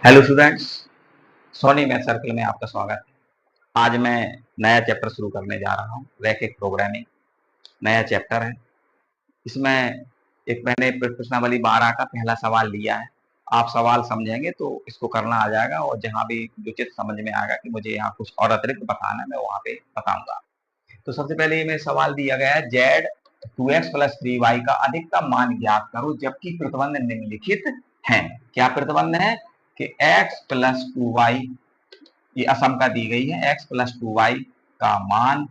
Hello students, Soni math circle में आपका स्वागत है। आज मैं नया चैप्टर शुरू करने जा रहा हूँ। रैखिक प्रोग्रामिंग नया चैप्टर है। इसमें एक मैंने प्रश्नावली 12 का पहला सवाल लिया है। आप सवाल समझेंगे तो इसको करना आ जाएगा, और जहां भी उचित समझ में आएगा कि मुझे यहाँ कुछ और अतिरिक्त बताना है, मैं वहां पे बताऊंगा। तो सबसे पहले ये में सवाल दिया गया है, जेड 2x प्लस 3y का अधिकतम मान ज्ञात करो जबकि प्रतिबंध निम्नलिखित है। क्या प्रतिबंध है कि x प्लस 2y, ये असमता दी गई है, x प्लस 2y का मान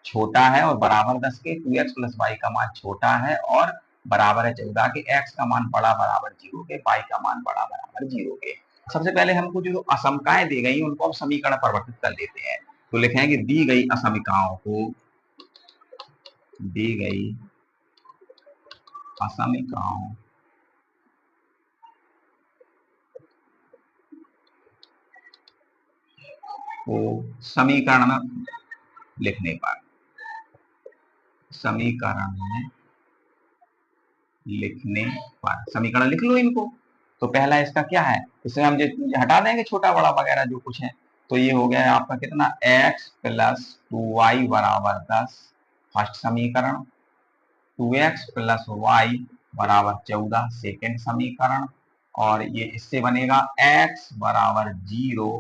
छोटा है और बराबर 10 के, 2x प्लस y का मान छोटा है और बराबर है 14 के, x का मान बड़ा बराबर 0 के, y का मान बड़ा बराबर 0 के। सबसे पहले हमको जो असमताएं दी गई उनको हम समीकरण परिवर्तित कर लेते हैं। तो लिखेंगे दी गई असमिकाओं को, दी गई असमिकाओं को समीकरण में लिखने पर, समीकरण में लिखने पर, समीकरण लिख लो इनको। तो पहला इसका क्या है, इसे हम हटा देंगे छोटा बड़ा वगैरह जो कुछ है। तो ये हो गया आपका कितना, x प्लस 2y बराबर 10 फर्स्ट समीकरण, 2x प्लस y बराबर 14 सेकेंड समीकरण, और ये इससे बनेगा x बराबर 0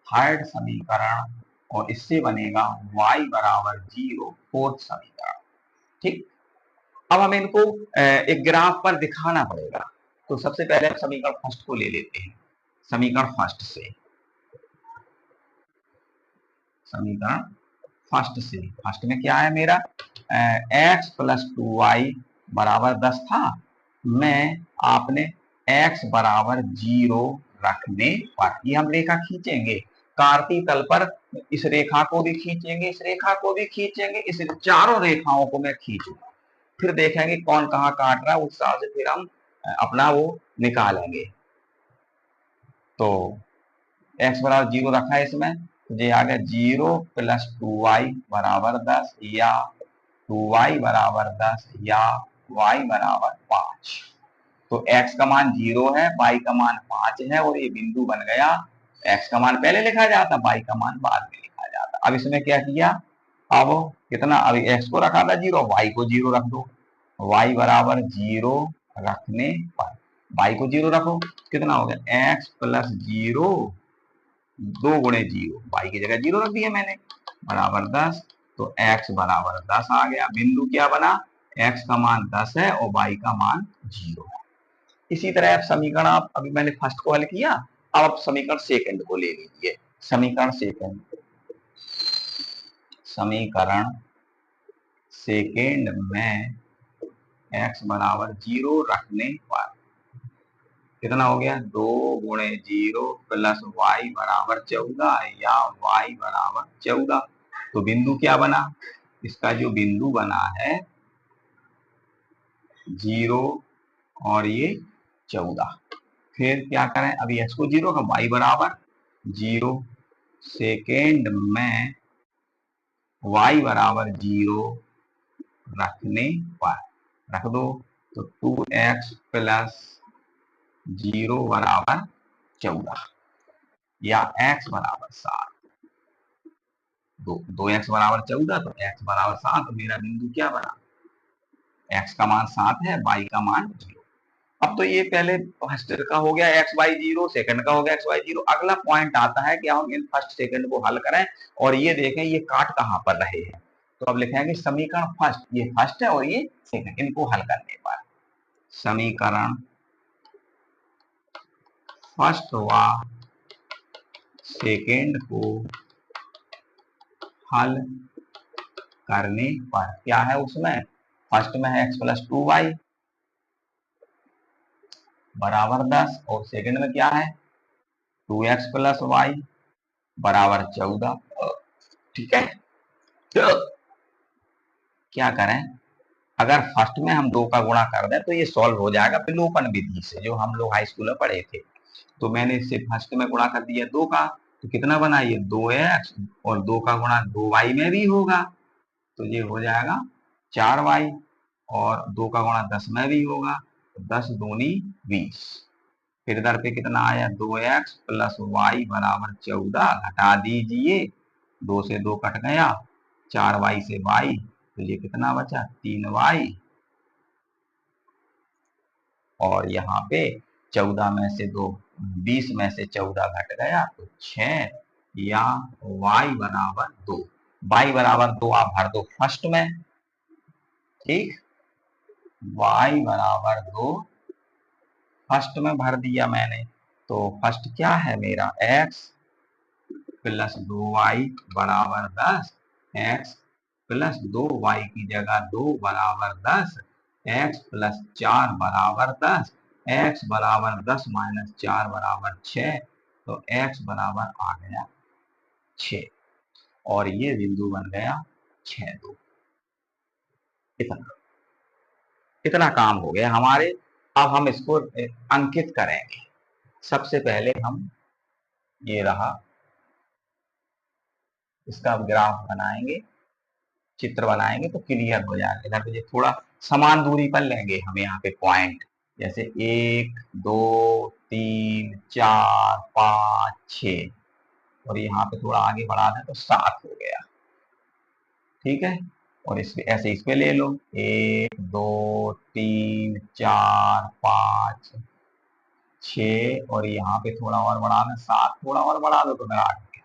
थर्ड समीकरण, और इससे बनेगा y बराबर 0 फोर्थ समीकरण। ठीक, अब हमें इनको एक ग्राफ पर दिखाना पड़ेगा। तो सबसे पहले हम समीकरण फर्स्ट को ले लेते हैं। समीकरण फर्स्ट से, समीकरण फर्स्ट से, फर्स्ट में क्या है मेरा, x प्लस 2y बराबर 10 था। मैं आपने x बराबर 0 रखने पर, ये हम रेखा खींचेंगे कार्तीय तल पर, इस रेखा को भी खींचेंगे, इस रेखा को भी खींचेंगे, इस चारों रेखाओं को मैं खींचूंगा। फिर देखेंगे कौन कहाँ काट रहा है, उस हिसाब से फिर हम अपना वो निकालेंगे। तो x बराबर 0 रखा है इसमें, तो ये आ गया 0 प्लस 2y बराबर 10, या 2y बराबर 10, या y बराबर 5। तो x का मान 0 है, y का मान 5 है, और ये बिंदु बन गया। x का मान पहले लिखा जाता, y का मान बाद में लिखा जाता। अब इसमें क्या किया, अब कितना, अभी x को रखा था 0, y को 0 रख दो। y बराबर 0 रखने पर, y को 0 रखो, कितना हो गया, x प्लस 0 2 गुणे 0, y की जगह 0 रख दिया मैंने, बराबर 10। तो x बराबर 10 आ गया। बिंदु क्या बना, x का मान 10 है और y का मान 0 है। इसी तरह आप समीकरण, आप अभी मैंने फर्स्ट को हल किया, अब आप समीकरण सेकंड को ले लीजिए। समीकरण सेकंड, समीकरण सेकंड में x बराबर 0 रखने पर कितना हो गया, 2 गुणे 0 प्लस y बराबर 14, या y बराबर 14। तो बिंदु क्या बना, इसका जो बिंदु बना है 0 और ये 14। फिर क्या करें, अभी x को 0 का, y बराबर 0 सेकेंड में y बराबर 0 रखने पर, रख दो। तो 2x प्लस 0 बराबर 14, या x बराबर 7। दो एक्स बराबर 14, तो x बराबर 7। मेरा बिंदु क्या बना, x का मान 7 है, y का मान 0। अब तो ये पहले फर्स्ट का हो गया एक्स वाई 0, सेकंड का हो गया एक्स वाई 0। अगला पॉइंट आता है कि हम इन फर्स्ट सेकंड को हल करें और ये देखें ये काट कहां पर रहे हैं। तो अब लिखेंगे समीकरण फर्स्ट, ये फर्स्ट है और ये सेकंड, इनको हल करने पर समीकरण फर्स्ट व सेकंड को हल करने पर क्या है, उसमें फर्स्ट में है x प्लस 2y बराबर 10, और सेकंड में क्या है 2x प्लस वाई बराबर 14। ठीक है, तो क्या करें, अगर फर्स्ट में हम 2 का गुणा कर दें तो ये सॉल्व हो जाएगा विलोपन विधि से, जो हम लोग हाई स्कूल में पढ़े थे। तो मैंने इससे फर्स्ट में गुणा कर दिया 2 का, तो कितना बना, ये 2x, और 2 का गुणा 2y में भी होगा, तो ये हो जाएगा 4y, और 2 का गुणा 10 में भी होगा, तो 10 दूनी 20। फिर इधर पे कितना आया 2x प्लस वाई बराबर 14, घटा दीजिए, 2 से 2 कट गया, 4y से y, तो ये कितना बचा 3y, और यहाँ पे 14 में से 2, 20 में से 14 घट गया तो 6, या y बराबर 2, y बराबर 2 आप भर दो फर्स्ट में, ठीक, y बराबर 2 फर्स्ट में भर दिया मैंने, तो फर्स्ट क्या है मेरा x प्लस 2y बराबर 10, x प्लस 2y की जगह 2 बराबर 10, x प्लस 4 बराबर 10, x बराबर 10 माइनस 4 बराबर 6, तो x बराबर आ गया 6, और ये बिंदु बन गया 6 2। इतना इतना काम हो गया हमारे। अब हम इसको अंकित करेंगे। सबसे पहले हम ये रहा, इसका ग्राफ बनाएंगे, चित्र बनाएंगे तो क्लियर हो जाएगा। इधर पे थोड़ा समान दूरी पर लेंगे हम यहाँ पे पॉइंट, जैसे 1 2 3 4 5 6, और यहाँ पे थोड़ा आगे बढ़ा दें तो 7 हो गया, ठीक है। और इस ऐसे इस पे ले लो 1 2 3 4 5 6, और यहाँ पे थोड़ा और बढ़ा दें 7, थोड़ा और बढ़ा दो तो मेरा 8 हो गया।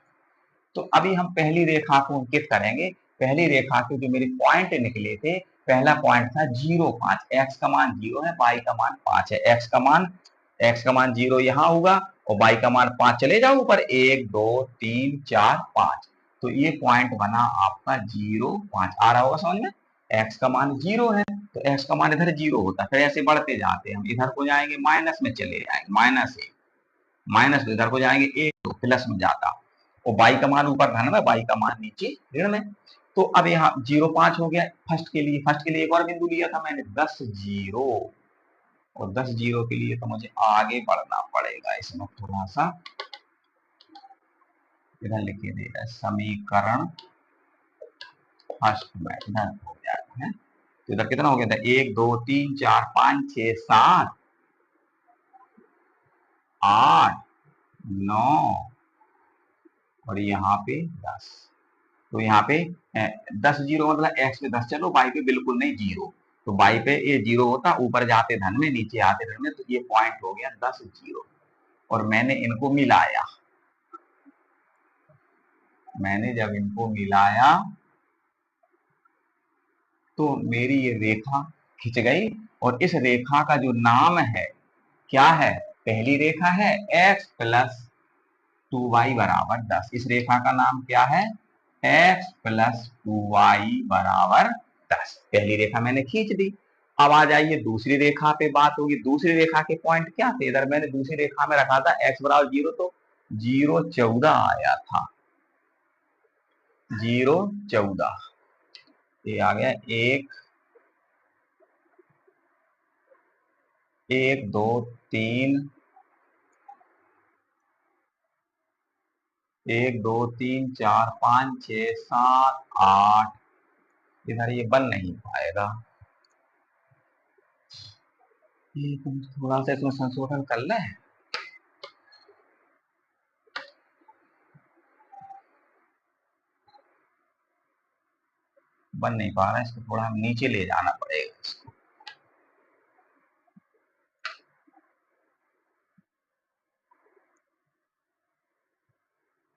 तो अभी हम पहली रेखा को अंकित करेंगे। पहली रेखा के जो मेरे पॉइंट निकले थे, पहला पॉइंट था 0 5, एक्स का मान 0 है, y का मान 5 है, एक्स का मान 0 यहाँ होगा और y का मान 5, चले जाओ ऊपर 1 2 3 4 5, तो ये पॉइंट बना आपका 0 5, आ रहा होगा समझ में। एक्स का मान 0 है तो एक्स का मान इधर 0 होता है, फिर ऐसे बढ़ते जाते हैं हम, इधर को जाएंगे माइनस में चले जाएंगे, -1 माइनस में इधर को जाएंगे 1 तो प्लस में जाता, और y का मान ऊपर धन में, y का मान नीचे ऋण में। तो अब यहाँ 0 5 हो गया फर्स्ट के लिए एक और बिंदु लिया था मैंने 10 0, और 10 0 के लिए तो मुझे आगे बढ़ना पड़ेगा। इसमें थोड़ा सा इधर लिखिए देगा समीकरण फर्स्ट में इधर हो जाता है, तो इधर कितना हो गया था 1 2 3 4 5 6 7 8 9, और यहाँ पे 10, तो यहाँ पे 10 0 मतलब x पे 10, चलो y पे बिल्कुल नहीं 0, तो y पे ये 0 होता, ऊपर जाते धन में नीचे आते धन में, तो ये पॉइंट हो गया 10 0, और मैंने इनको मिलाया, मैंने जब इनको मिलाया तो मेरी ये रेखा खिंच गई, और इस रेखा का जो नाम है क्या है, पहली रेखा है x प्लस 2y बराबर 10, इस रेखा का नाम क्या है x प्लस 2y बराबर 10, पहली रेखा मैंने खींच दी। अब आ जाइए दूसरी रेखा पे बात होगी। दूसरी रेखा के पॉइंट क्या थे, इधर मैंने दूसरी रेखा में रखा था x बराबर 0, तो 0 14 आया था, 0 14, ये आ गया 1 1 2 3 1 2 3 4 5 6 7 8, इधर ये बन नहीं पाएगा, थोड़ा सा इसमें संशोधन कर लें। बन नहीं पा रहा है, इसको थोड़ा हम नीचे ले जाना पड़ेगा इसको,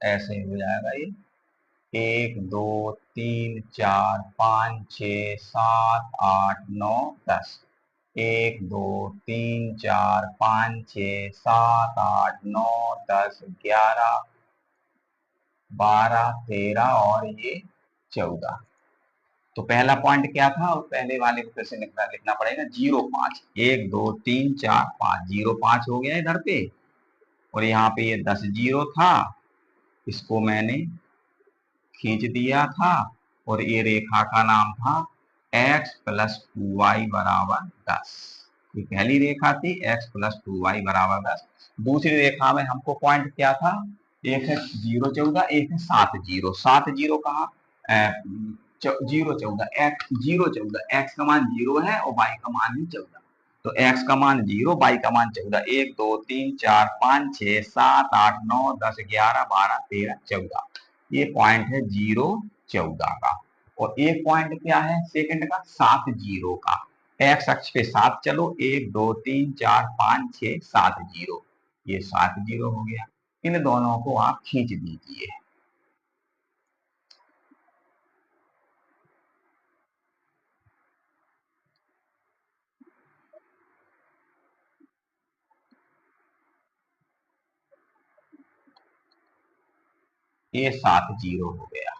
ऐसे ही हो जाएगा ये 1 2 3 4 5 6 7 8 9 10, 1 2 3 4 5 6 7 8 9 10 11 12 13 और ये 14। तो पहला पॉइंट क्या था, और पहले वाले को फिर से लिखना पड़ेगा 0 5, 1 2 3 4 5, 0 5 हो गया इधर पे, और यहाँ पे ये 10 0 था, इसको मैंने खींच दिया था, और ये रेखा का नाम था x प्लस 2y बराबर 10, ये पहली रेखा थी x प्लस 2y बराबर 10। दूसरी रेखा में हमको पॉइंट क्या था, एक है 0 14, एक है 7 0, 7 0 कहा 0 14 x, 0 14 x का मान 0 है और y का मान है 14, तो x का मान 0, y का मान 14, 1 2 3 4 5 6 7 8 9 10 11 12 13 14, ये पॉइंट है 0 14 का। और एक पॉइंट क्या है सेकंड का 7 0 का। x अक्ष पे 7 चलो, 1 2 3 4 5 6 7 0, ये 7 0 हो गया। इन दोनों को आप खींच दीजिए। ये 7 0 हो गया।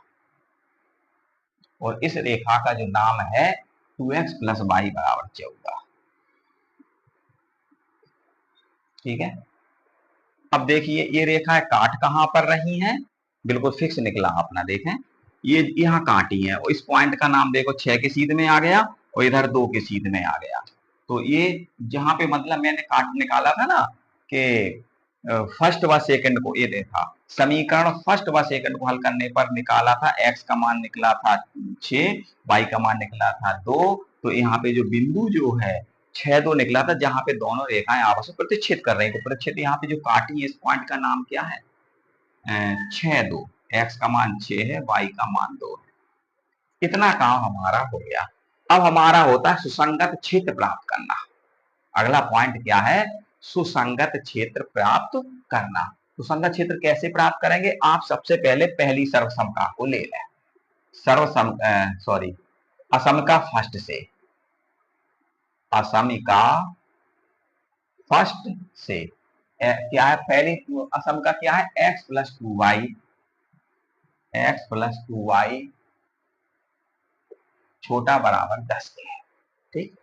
और इस रेखा का जो नाम है 2x प्लस वाई बराबर 14। ठीक है, अब देखिए ये रेखाएं काट कहां पर रही हैं, बिल्कुल फिक्स निकला अपना। देखें ये यहाँ काटी है और इस पॉइंट का नाम देखो 6 के सीध में आ गया और इधर 2 के सीध में आ गया। तो ये जहां पे मतलब मैंने काट निकाला था ना कि फर्स्ट व सेकंड को, ये देखा समीकरण फर्स्ट व सेकंड को हल करने पर निकाला था, x का मान निकला था 6, y का मान निकला था 2। तो यहाँ पे जो बिंदु जो है 6 2 निकला था, जहां पे दोनों रेखाएं आपस में प्रतिच्छेद कर रही है। तो प्रतिच्छेद यहाँ पे जो काटी है इस पॉइंट का नाम क्या है 6 2, x का मान 6 है, y का मान 2 है। इतना काम हमारा हो गया। अब हमारा होता है सुसंगत क्षेत्र प्राप्त करना। अगला पॉइंट क्या है, सुसंगत क्षेत्र प्राप्त करना। सुसंगत क्षेत्र कैसे प्राप्त करेंगे, आप सबसे पहले पहली सर्वसमका को ले लें। सर्वसम सॉरी असमका फर्स्ट से, असमिका फर्स्ट से क्या है, पहली असमका क्या है x plus 2y, x plus 2y छोटा बराबर 10 के है। ठीक,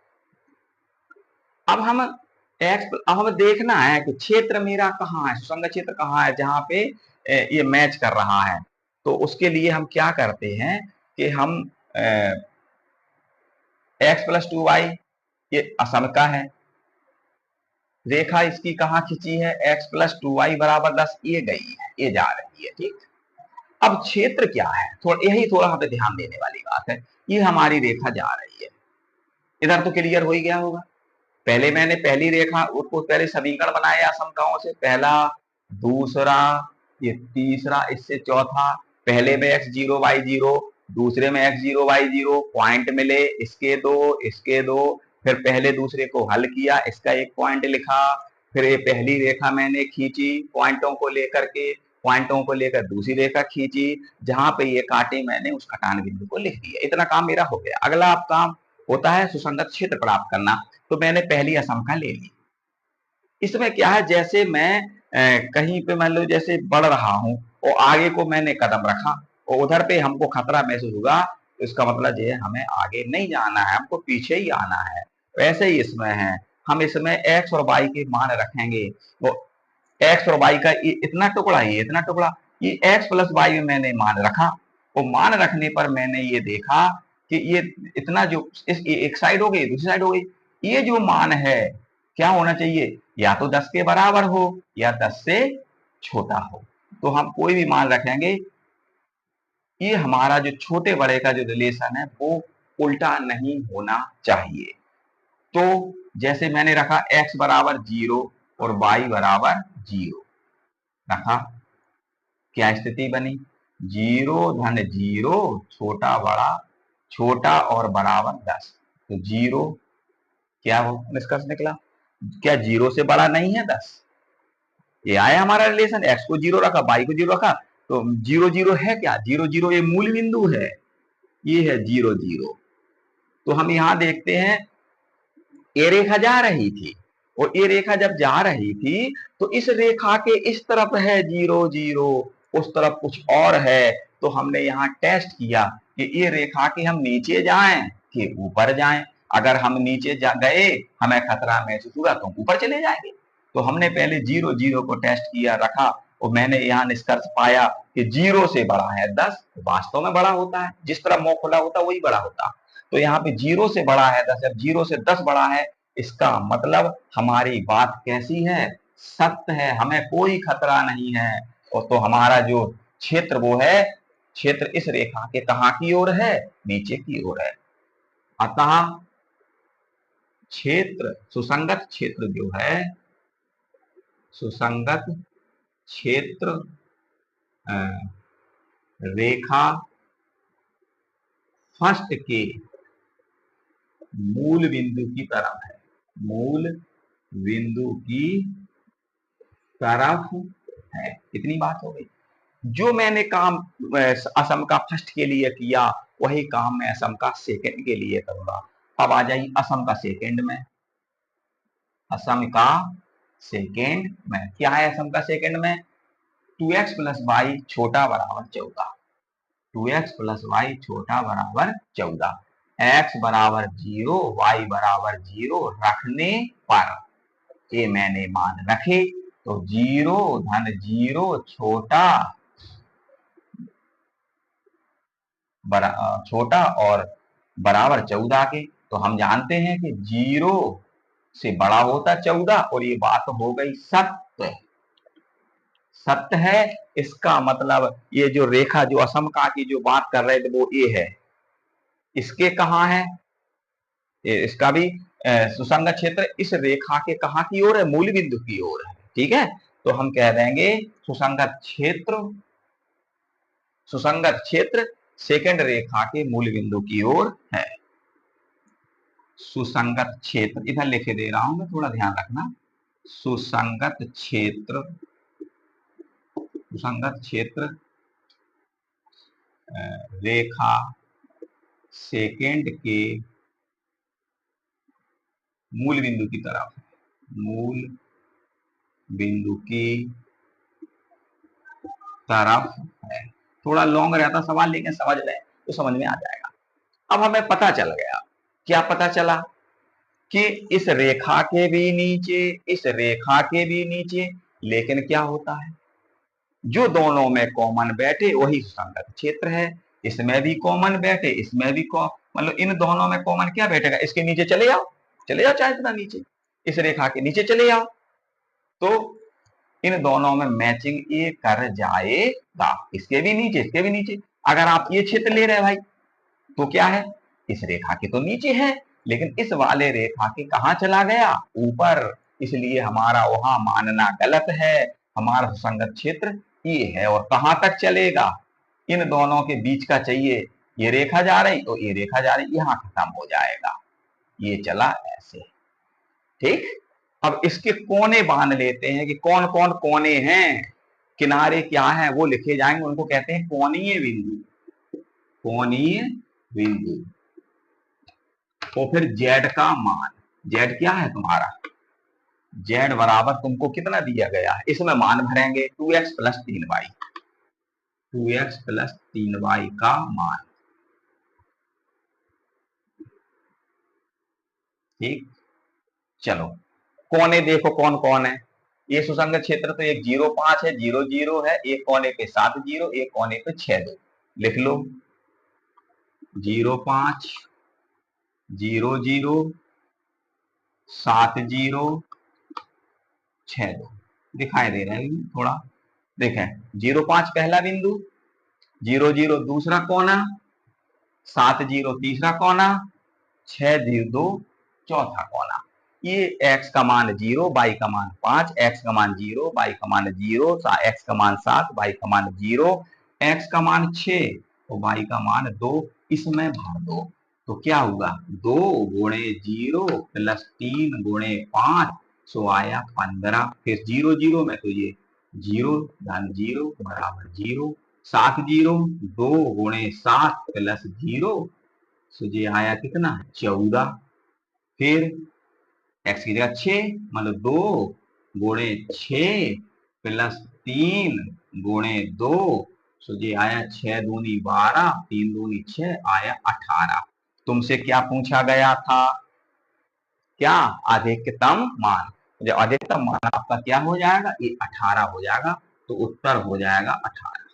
अब हमें देखना है कि क्षेत्र मेरा कहाँ है, सुसंगत क्षेत्र कहाँ है जहां पे ये मैच कर रहा है। तो उसके लिए हम क्या करते हैं कि हम x प्लस 2y ये असमका है, रेखा इसकी कहाँ खींची है x प्लस 2y बराबर 10, ये गई है, ये जा रही है। ठीक, अब क्षेत्र क्या है, यही थोड़ा हमें ध्यान देने वाली बात है। ये हमारी रेखा जा रही है, इधर तो क्लियर हो ही गया होगा। पहले मैंने पहली रेखा उसको पहले समीकरण बनाया असमकाओं से, पहला दूसरा ये तीसरा इससे चौथा। पहले में x0 y0, दूसरे में x0 y0 पॉइंट मिले, इसके दो, फिर पहले दूसरे को हल किया, इसका एक पॉइंट लिखा। फिर ये पहली रेखा मैंने खींची पॉइंटों को लेकर के, पॉइंटों को लेकर दूसरी रेखा खींची, जहां पे ये काटे मैंने उस कटान बिंदु को लिख दिया। इतना काम मेरा हो गया। अगला आप काम होता है सुसंगत क्षेत्र प्राप्त करना। तो मैंने पहली असमका ले ली। इसमें क्या है, जैसे मैं कहीं पे मान लो जैसे बढ़ रहा हूं और आगे को मैंने कदम रखा और उधर पे हमको खतरा महसूस हुआ, तो इसका मतलब ये है हमें आगे नहीं जाना है, हमको पीछे ही आना है। वैसे ही इसमें है, हम इसमें x और y के मान रखेंगे। वो x और y का इतना टुकड़ा, ये इतना टुकड़ा, ये x प्लस y में मैंने मान रखा। और मान रखने पर मैंने ये देखा कि ये इतना जो एक साइड हो गई दूसरी साइड हो गई, ये जो मान है क्या होना चाहिए, या तो 10 के बराबर हो या 10 से छोटा हो। तो हम कोई भी मान रखेंगे, ये हमारा जो छोटे बड़े का जो रिलेशन है वो उल्टा नहीं होना चाहिए। तो जैसे मैंने रखा x बराबर 0 और y बराबर 0 रखा, क्या स्थिति बनी, 0 धन 0 छोटा बड़ा, छोटा और बराबर 10। तो 0 क्या हो निष्कर्ष निकला, क्या 0 से बड़ा नहीं है 10। ये आया हमारा रिलेशन, x को 0 रखा, y को 0 रखा, तो 0 0 है क्या, 0 0 ये मूल बिंदु है, ये है 0 0। तो हम यहाँ देखते हैं ये रेखा जा रही थी, और ये रेखा जब जा रही थी तो इस रेखा के इस तरफ है 0 0, उस तरफ कुछ और है। तो हमने यहाँ टेस्ट किया कि ये रेखा के हम नीचे जाएं कि ऊपर जाएं। अगर हम नीचे गए हमें खतरा महसूस हुआ तो ऊपर चले जाएंगे। तो हमने पहले 0 0 को टेस्ट किया रखा, और मैंने यहाँ निष्कर्ष पाया कि 0 से बड़ा है 10। वास्तव में बड़ा होता है, जिस तरह मुंह खुला होता है वही बड़ा होता। तो यहाँ पे 0 से बड़ा है 10, जब 0 से 10 बड़ा है, इसका मतलब हमारी बात कैसी है, सत्य है, हमें कोई खतरा नहीं है। और तो हमारा जो क्षेत्र वो है, क्षेत्र इस रेखा के कहाँ की ओर है, नीचे की ओर है। अतः क्षेत्र, सुसंगत क्षेत्र जो है, सुसंगत क्षेत्र रेखा फर्स्ट के मूल बिंदु की तरफ है, मूल बिंदु की तरफ है। इतनी बात हो गई। जो मैंने काम असम का फर्स्ट के लिए किया वही काम मैं असम का सेकंड के लिए करूंगा। अब आ जाइए असम का सेकंड में, असम का सेकंड में क्या है? असम का सेकंड में 2x प्लस वाई छोटा बराबर 14, 2x प्लस वाई छोटा बराबर 14, x बराबर 0 y बराबर 0 रखने पर, ये मैंने मान रखे तो 0 धन 0 छोटा छोटा और बराबर 14 के, तो हम जानते हैं कि 0 से बड़ा होता 14 और ये बात हो गई सत्य, सत्य है। इसका मतलब ये जो रेखा जो असम का की जो बात कर रहे थे वो ये है, इसके कहाँ है? इसका भी सुसंगत क्षेत्र इस रेखा के कहाँ की ओर है? मूल बिंदु की ओर है। ठीक है, तो हम कह देंगे सुसंगत क्षेत्र, सुसंगत क्षेत्र सेकंड रेखा के मूल बिंदु की ओर है। सुसंगत क्षेत्र इधर लिखे दे रहा हूं मैं, थोड़ा ध्यान रखना। सुसंगत क्षेत्र, सुसंगत क्षेत्र रेखा सेकंड के मूल बिंदु की तरफ, मूल बिंदु की तरफ है। थोड़ा लॉन्ग रहता सवाल लेकिन समझ लें तो समझ में आ जाएगा। अब हमें पता चल गया, क्या पता चला? कि इस रेखा के भी नीचे, इस रेखा के भी नीचे, लेकिन क्या होता है जो दोनों में कॉमन बैठे वही सुसंगत क्षेत्र है। इसमें भी कॉमन बैठे, इसमें भी मतलब इन दोनों में कॉमन क्या बैठेगा? इसके नीचे चले जाओ, चले जाओ चाहे इतना नीचे, इस रेखा के नीचे चले जाओ तो इन दोनों में मैचिंग ये कर जाएगा। इसके भी नीचे, इसके भी नीचे। अगर आप ये क्षेत्र ले रहे हैं भाई तो क्या है? इस रेखा के तो नीचे है लेकिन इस वाले रेखा के कहां चला गया? ऊपर। इसलिए हमारा वहां मानना गलत है। हमारा सुसंगत क्षेत्र ये है और कहां तक चलेगा? इन दोनों के बीच का चाहिए, ये रेखा जा रही तो ये रेखा जा रही, यहां खत्म हो जाएगा। ये चला ऐसे। ठीक, अब इसके कोने बांध लेते हैं कि कौन कौन कोने हैं, किनारे क्या है वो लिखे जाएंगे, उनको कहते हैं कोणीय बिंदु, कोणीय बिंदु। तो फिर z का मान, z क्या है तुम्हारा? z बराबर तुमको कितना दिया गया है? इसमें मान भरेंगे 2x plus 3y, 2x plus 3y का मान। ठीक, चलो कोने देखो कौन कौन है। ये सुसंगत क्षेत्र तो एक 0 5 है, 0 0 है, एक कोने पे 7 0, एक कोने पे 6 2। लिख लो 0 5 0 0 7 0 6 2 दिखाई दे रहे हैं थोड़ा। देखें 0 5 पहला बिंदु, 0 0 दूसरा कोना, 7 0 तीसरा कोना, 6 2 चौथा कोना। ये x का मान 0, y का मान 5, x का मान 0, y का मान 0, x का मान 7, y का मान 0, x का मान 6 और y का मान 2, इसमें भर दो तो क्या हुआ? 2 गुणे 0 प्लस 3 गुणे 5 सो आया 15। फिर 0 0 में तो ये 0 धन 0 बराबर 0, 7 0, 2 गुणे 7 प्लस 0 सो ये आया कितना? 14। फिर x की जगह 6 मतलब 2 गुणे 6 प्लस 3 गुणे 2 सो ये आया 6 दूनी 12, 3 दूनी 6 आया 18। तुमसे क्या पूछा गया था? क्या? अधिकतम मान। जब अधिकतम मान आपका क्या हो जाएगा? ये 18 हो जाएगा, तो उत्तर हो जाएगा 18।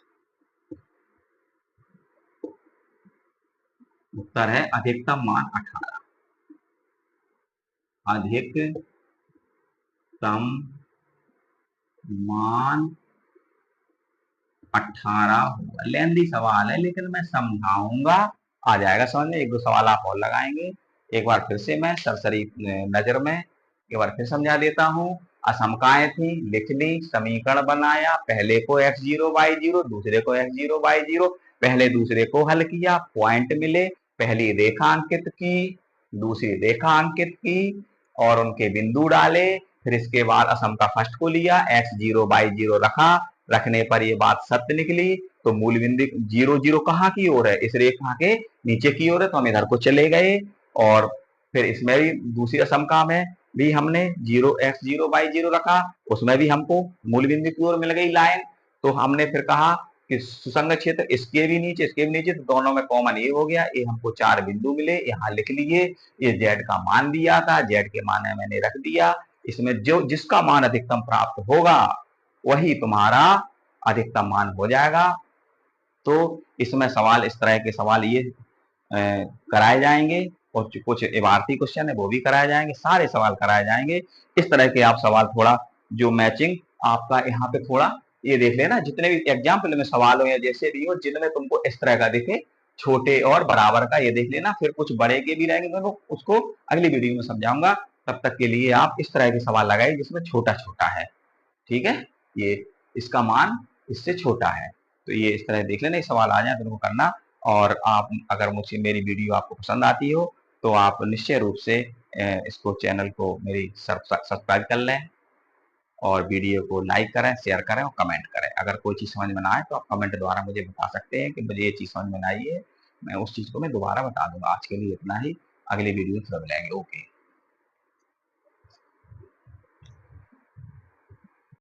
उत्तर है अधिकतम मान 18। अधिकतम मान 18 होगा। लेंदी सवाल है लेकिन मैं समझाऊंगा, आ जाएगा समझ में। एक दो सवाल आप और लगाएंगे एक बार फिर से मैं सरसरी नजर में एक बार फिर समझा देता हूँ। असमकाएं थी, लिख ली, समीकरण बनाया, पहले को x0 y0, दूसरे को x0 y0, पहले दूसरे को हल किया, पॉइंट मिले, पहली रेखा अंकित की, दूसरी रेखा अंकित की और उनके बिंदु डाले। फिर इसके बाद असम का फर्स्ट को लिया, x0 y0 रखा, रखने पर ये बात सत्य निकली। तो मूल बिंदु 0 0 कहाँ की ओर है? इस रेखा के नीचे की ओर है, तो हम इधर को चले गए। और फिर इसमें भी दूसरी असमका में भी हमने 0 x0 y0 रखा, उसमें भी हमको मूल बिंदु की ओर मिल गई लाइन। तो हमने फिर कहा कि सुसंगत क्षेत्र इसके भी नीचे, तो दोनों में कॉमन ये हो गया। ये हमको 4 बिंदु मिले, यहाँ लिख लिए। ये z का मान दिया था, z के मान मैंने रख दिया। इसमें जो जिसका मान अधिकतम प्राप्त होगा वही तुम्हारा अधिकतम मान हो जाएगा। तो इसमें सवाल, इस तरह के सवाल ये कराए जाएंगे और कुछ इबारती क्वेश्चन है वो भी कराए जाएंगे, सारे सवाल कराए जाएंगे। इस तरह के आप सवाल थोड़ा जो मैचिंग आपका यहाँ पे थोड़ा ये देख लेना, जितने भी एग्जाम्पल में सवाल हो या जैसे भी हो, जिनमें तुमको इस तरह का दिखे छोटे और बराबर का, ये देख लेना। फिर कुछ बड़े के भी रहेंगे, मैं उसको अगली वीडियो में समझाऊंगा। तब तक के लिए आप इस तरह के सवाल लगाइए जिसमें छोटा छोटा है, ठीक है। ये इसका मान इससे छोटा है, तो ये इस तरह देख लेना। ये सवाल आ जाए तो उनको करना। और आप अगर मुझसे मेरी वीडियो आपको पसंद आती हो तो आप निश्चय रूप से इसको चैनल को मेरी सब्सक्राइब कर लें और वीडियो को लाइक करें, शेयर करें और कमेंट करें। अगर कोई चीज़ समझ में ना आए तो आप कमेंट द्वारा मुझे बता सकते हैं कि मुझे ये चीज़ समझ में ना आई है, मैं उस चीज़ को मैं दोबारा बता दूंगा। आज के लिए इतना ही, अगली वीडियो में फिर मिलेंगे। ओके।